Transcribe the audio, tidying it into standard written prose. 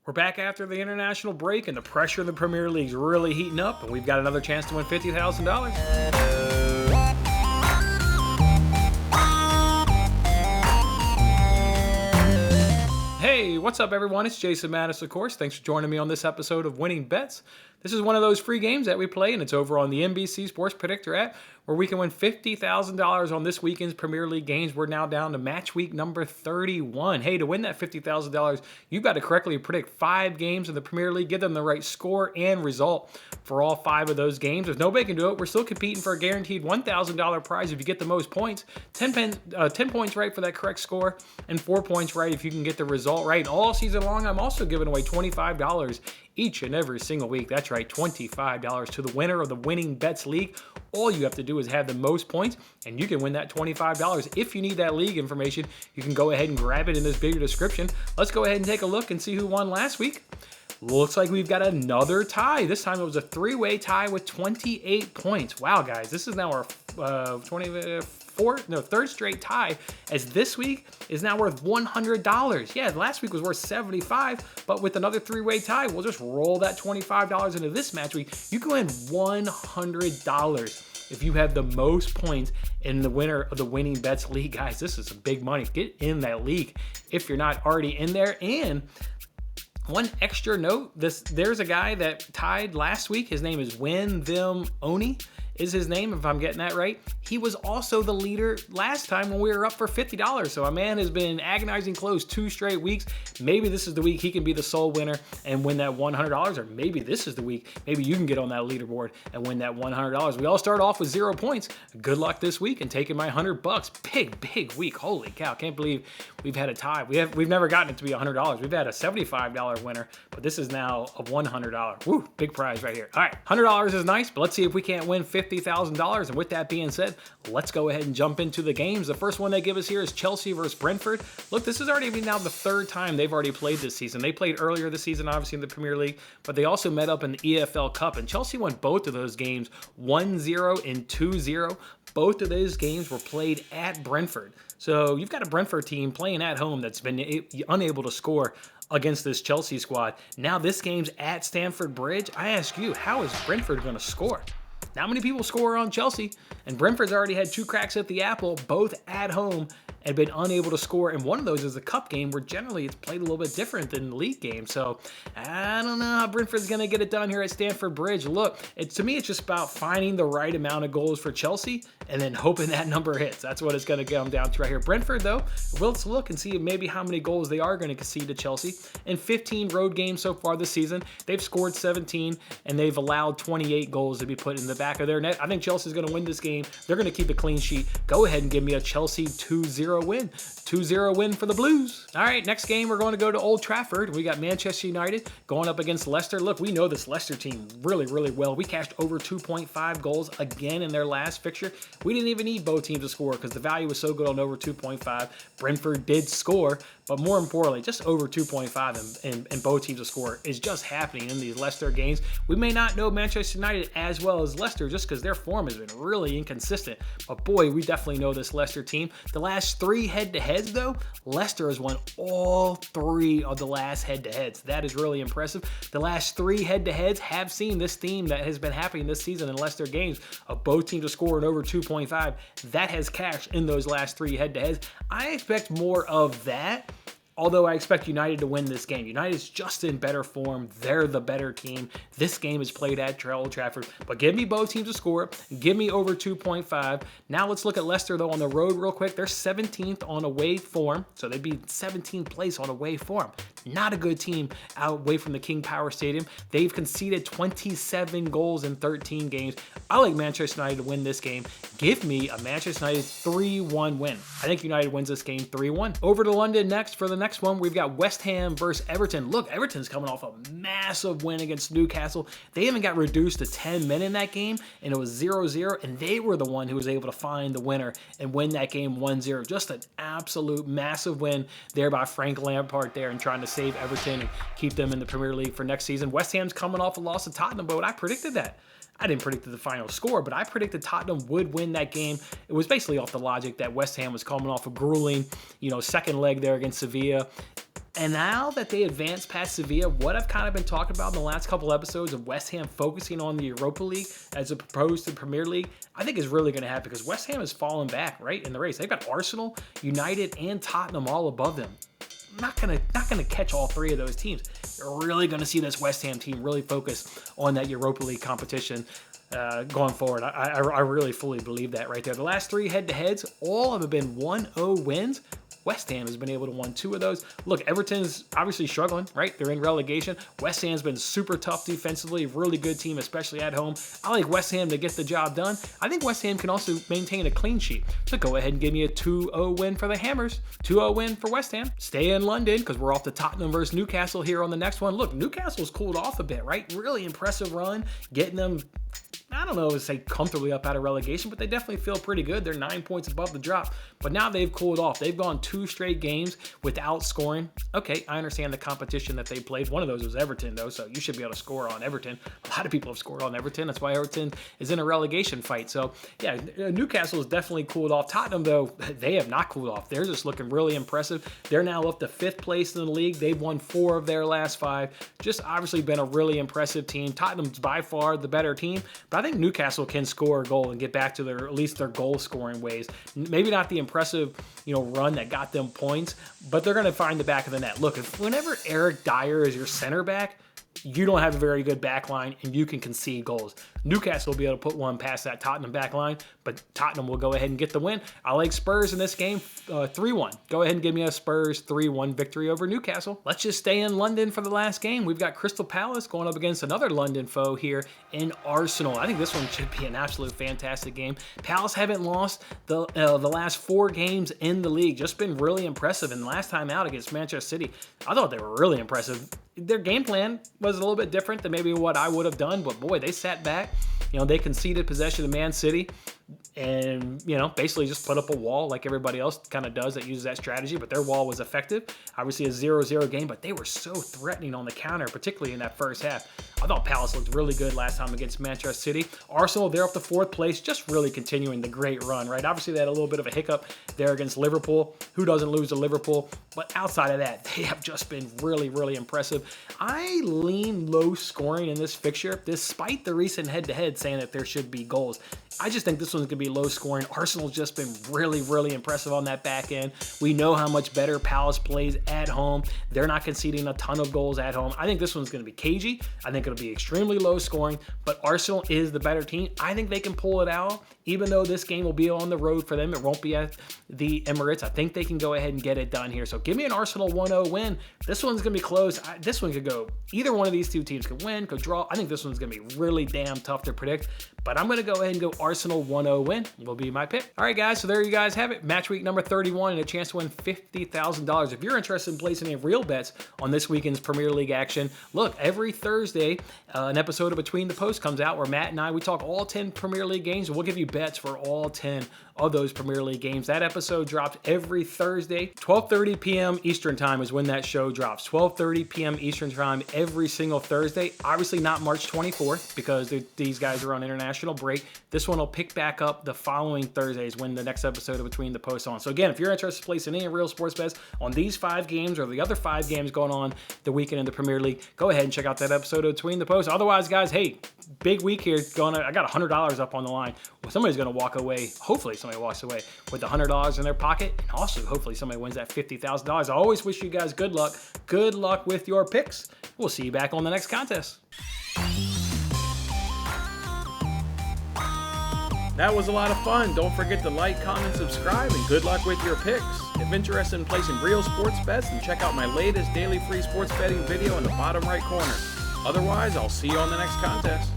We're back after the international break, and the pressure in the Premier League is really heating up, and we've got another chance to win $50,000. Hey, what's up, everyone? It's Jason Mattis, of course. Thanks for joining me on this episode of Winning Bets. This is one of those free games that we play, and it's over on the NBC Sports Predictor app, where we can win $50,000 on this weekend's Premier League games. We're now down to match week number 31. Hey, to win that $50,000, you've got to correctly predict 5 games in the Premier League, give them the right score and result for all 5 of those games. If nobody can do it, we're still competing for a guaranteed $1,000 prize if you get the most points. 10 points right for that correct score, and 4 points right if you can get the result right. All season long, I'm also giving away $25 each and every single week. That's right, $25 to the winner of the Winning Bets League. All you have to do is have the most points, and you can win that $25. If you need that league information, you can go ahead and grab it in this video description. Let's go ahead and take a look and see who won last week. Looks like we've got another tie. This time it was a 3-way tie with 28 points. Wow, guys, this is now our third straight tie, as this week is now worth $100. Yeah, last week was worth $75, but with another 3-way tie, we'll just roll that $25 into this match week. You can win $100 if you have the most points in the winner of the Winning Bets League. Guys, this is some big money. Get in that league if you're not already in there. And one extra note, there's a guy that tied last week. His name is Win Them Oni is his name, if I'm getting that right. He was also the leader last time when we were up for $50. So a man has been agonizing close 2 straight weeks. Maybe this is the week he can be the sole winner and win that $100, or maybe this is the week maybe you can get on that leaderboard and win that $100. We all start off with 0 points. Good luck this week and taking my $100. Big week. Holy cow! Can't believe we've had a tie. We've never gotten it to be $100. We've had a $75 winner, but this is now a $100. Woo! Big prize right here. All right, $100 is nice, but let's see if we can't win $50,000. And with that being said, let's go ahead and jump into the games. The first one they give us here is Chelsea versus Brentford. Look, this has already been now the 3rd time they've already played this season. They played earlier this season, obviously in the Premier League, but they also met up in the EFL Cup, and Chelsea won both of those games 1-0 and 2-0. Both of those games were played at Brentford. So you've got a Brentford team playing at home that's been unable to score against this Chelsea squad. Now this game's at Stamford Bridge. I ask you, how is Brentford going to score? Not many people score on Chelsea, and Brentford's already had 2 cracks at the apple, both at home, and been unable to score. And one of those is a cup game, where generally it's played a little bit different than the league game. So I don't know how Brentford's going to get it done here at Stamford Bridge. Look, to me, it's just about finding the right amount of goals for Chelsea and then hoping that number hits. That's what it's going to come down to right here. Brentford, though, let's look and see maybe how many goals they are going to concede to Chelsea. In 15 road games so far this season, they've scored 17, and they've allowed 28 goals to be put in the back of their net. I think Chelsea's going to win this game. They're going to keep a clean sheet. Go ahead and give me a Chelsea 2-0 win. 2-0 win for the Blues. All right, next game, we're going to go to Old Trafford. We got Manchester United going up against Leicester. Look, we know this Leicester team really well. We cashed over 2.5 goals again in their last fixture. We didn't even need both teams to score because the value was so good on over 2.5. Brentford did score, but more importantly, just over 2.5 and both teams to score is just happening in these Leicester games. We may not know Manchester United as well as Leicester just because their form has been really inconsistent, but boy, we definitely know this Leicester team. The last 3 head-to-heads, though, Leicester has won all 3 of the last head-to-heads. That is really impressive. The last 3 head-to-heads have seen this theme that has been happening this season in Leicester games of both teams to score in over 2.5. That has cashed in those last 3 head-to-heads. I expect more of that, although I expect United to win this game. United's just in better form. They're the better team. This game is played at Old Trafford. But give me both teams to score. Give me over 2.5. Now let's look at Leicester, though, on the road real quick. They're 17th on away form. So they'd be 17th place on away form. Not a good team out away from the King Power Stadium. They've conceded 27 goals in 13 games. I like Manchester United to win this game. Give me a Manchester United 3-1 win. I think United wins this game 3-1. Over to London next for the next one. We've got West Ham versus Everton. Look, Everton's coming off a massive win against Newcastle. They even got reduced to 10 men in that game, and it was 0-0, and they were the one who was able to find the winner and win that game 1-0. Just an absolute massive win there by Frank Lampard there and trying to save Everton and keep them in the Premier League for next season. West Ham's coming off a loss to Tottenham, but I predicted that. I didn't predict the final score, but I predicted Tottenham would win that game. It was basically off the logic that West Ham was coming off a grueling, second leg there against Sevilla. And now that they advanced past Sevilla, what I've kind of been talking about in the last couple episodes of West Ham focusing on the Europa League as opposed to Premier League, I think is really going to happen because West Ham has fallen back, right, in the race. They've got Arsenal, United, and Tottenham all above them. Not gonna catch all three of those teams. You're really gonna see this West Ham team really focus on that Europa League competition going forward. I really fully believe that right there. The last three head-to-heads, all have been 1-0 wins. West Ham has been able to win 2 of those. Look, Everton's obviously struggling, right? They're in relegation. West Ham's been super tough defensively, really good team, especially at home. I like West Ham to get the job done. I think West Ham can also maintain a clean sheet. So go ahead and give me a 2-0 win for the Hammers. 2-0 win for West Ham. Stay in London because we're off to Tottenham versus Newcastle here on the next one. Look, Newcastle's cooled off a bit, right? Really impressive run, getting them, I don't know to say comfortably up out of relegation, but they definitely feel pretty good. They're 9 points above the drop, but now they've cooled off. They've gone 2 straight games without scoring. Okay, I understand the competition that they played. One of those was Everton, though, so you should be able to score on Everton. A lot of people have scored on Everton. That's why Everton is in a relegation fight. So, yeah, Newcastle has definitely cooled off. Tottenham, though, they have not cooled off. They're just looking really impressive. They're now up to 5th place in the league. They've won 4 of their last 5. Just obviously been a really impressive team. Tottenham's by far the better team, but I think Newcastle can score a goal and get back to at least their goal scoring ways. Maybe not the impressive, run that got them points, but they're going to find the back of the net. Look, whenever Eric Dyer is your center back, you don't have a very good back line and you can concede goals. Newcastle will be able to put one past that Tottenham back line, but Tottenham will go ahead and get the win. I like Spurs in this game, 3-1. Go ahead and give me a Spurs 3-1 victory over Newcastle. Let's just stay in London for the last game. We've got Crystal Palace going up against another London foe here in Arsenal. I think this one should be an absolute fantastic game. Palace haven't lost the last 4 games in the league. Just been really impressive. And last time out against Manchester City, I thought they were really impressive. Their game plan was a little bit different than maybe what I would have done, but boy, they sat back. They conceded possession to Man City and, basically just put up a wall like everybody else kind of does that uses that strategy, but their wall was effective. Obviously a 0-0 game, but they were so threatening on the counter, particularly in that first half. I thought Palace looked really good last time against Manchester City. Arsenal, they're up to 4th place, just really continuing the great run, right? Obviously they had a little bit of a hiccup there against Liverpool. Who doesn't lose to Liverpool? But outside of that, they have just been really, really impressive. I lean low scoring in this fixture, despite the recent head-to-head saying that there should be goals. I just think this one's going to be low scoring. Arsenal's just been really, really impressive on that back end. We know how much better Palace plays at home. They're not conceding a ton of goals at home. I think this one's going to be cagey. I think it'll be extremely low scoring, but Arsenal is the better team. I think they can pull it out, even though this game will be on the road for them. It won't be at the Emirates. I think they can go ahead and get it done here. So give me an Arsenal 1-0 win. This one's going to be close. This one could go, either one of these 2 teams could win, could draw. I think this one's going to be really damn tough to predict, but I'm going to go ahead and go Arsenal 1-0 win will be my pick. All right, guys, so there you guys have it. Match week number 31 and a chance to win $50,000. If you're interested in placing any real bets on this weekend's Premier League action, look, every Thursday, an episode of Between the Posts comes out where Matt and I, we talk all 10 Premier League games, and we'll give you bets for all 10 of those Premier League games. That episode drops every Thursday. 12:30 p.m. Eastern Time is when that show drops. 12:30 p.m. Eastern Time every single Thursday. Obviously not March 24th because these guys are on international break. This one will pick back up the following Thursdays when the next episode of Between the Posts on. So again, if you're interested in placing any real sports bets on these 5 games or the other 5 games going on the weekend in the Premier League, go ahead and check out that episode of Between the Posts. Otherwise, guys, hey, big week here. I got $100 up on the line. Well, somebody's going to walk away. Hopefully somebody walks away with $100 in their pocket. And also, hopefully somebody wins that $50,000. I always wish you guys good luck. Good luck with your picks. We'll see you back on the next contest. That was a lot of fun. Don't forget to like, comment, subscribe, and good luck with your picks. If interested in placing real sports bets, then check out my latest daily free sports betting video in the bottom right corner. Otherwise, I'll see you on the next contest.